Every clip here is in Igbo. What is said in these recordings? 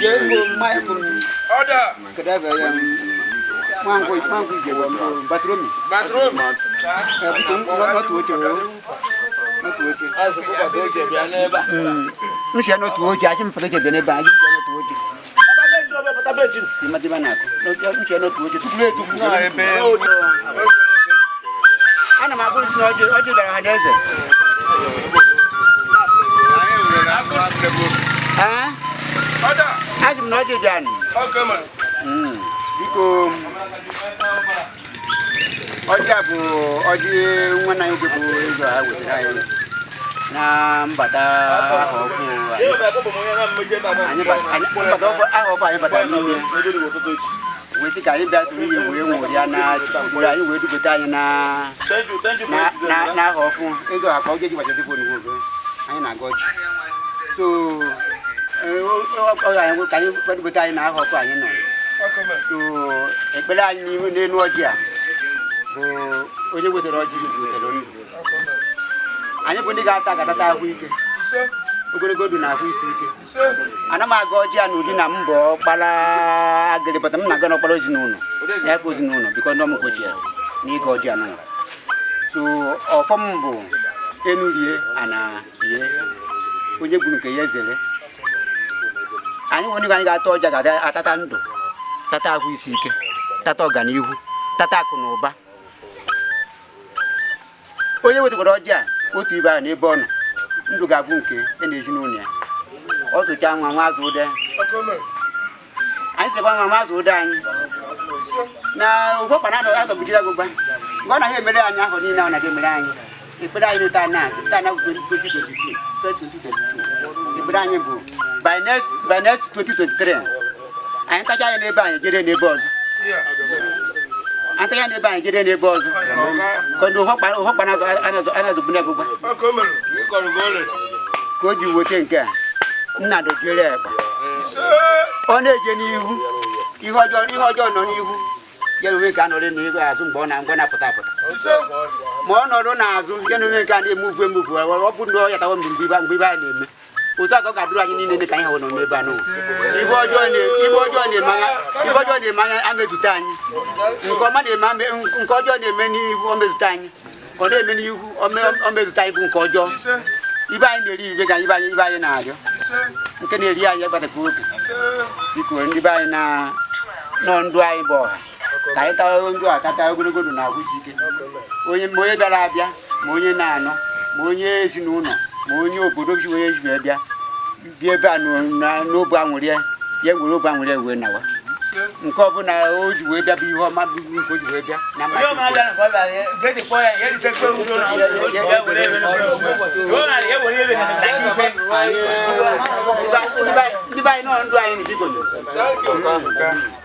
Jengo mai order. Kadaba mango bathroom. Bathroom. Not to it. Not to it. As a bathroom, we are never. We shall not watch. I can forget the neighbor. I cannot watch it. You might even have. We shall not watch it. Play to Anna, my good snodge, what did I desert? I'm not a jan. Because Ojabu, Oji, when I go with I but we think I better to you, Diana, we do Betana. Now, often, I'll get you what you would do. I am not good. So, I will carry what we die now, or I know. So, a better you didn't know, yeah. When you were the Roger with the London. I am going to get that week. We're going to go to Nahuisi. And I'm going to go to Nambo, Pala, but I'm not going to apologize. That was no, because no more here. Nico Jano. So, or Fumbo, Enugu, and when you're going to get I only got told that at Tatando, Tata Huisi, Tato Ganiu, Tata Kunoba. Oh, you would go Roger. What you buy a bon, Ndugabunke, and is Nunia. All the time, my mother would die. I said, my mother would die. Now, what another out of Bijago Bank? Gonna hear Melania Honina and Ademilan. If I did turn out 2022, first 2022. The brand book. By next 2023. I ain't got any neighbor, get any balls. I think I never get any balls. Could you hope another Bunago? Could you would think? Not a jelly. Only Jenny, you are on you. You can only live as born. I'm going to put up. More no Nazu, you can move. Well, open door at home will be by name. Utaka dragging in the kind of Nebano. He was joining the man and to tiny. You command a man and call your many women's tiny. Or the many on type of Kojo. If I believe we can buy an idea. You can hear about a cook. You couldn't buy now non dry boy. I thought I would go to now. When Moya Barabia, Moya Nano, Moya Sinuno. Monyo production is better. Dear Banu, no Banglia, yet will Banglia win now. Nkobuna oju we bia bi ho ma bi ko ju we bia na ma yo ma ya ko ba get the boy ye the pe u do na ye we le yo na ye we le na ki pe di ba no ndo ayi ni ko yo thank you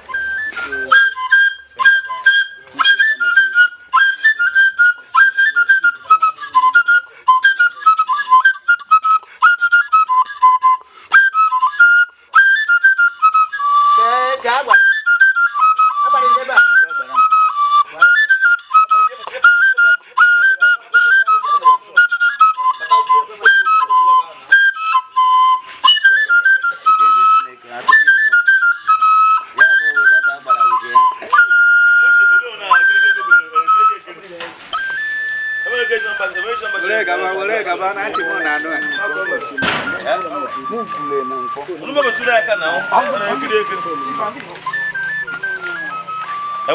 I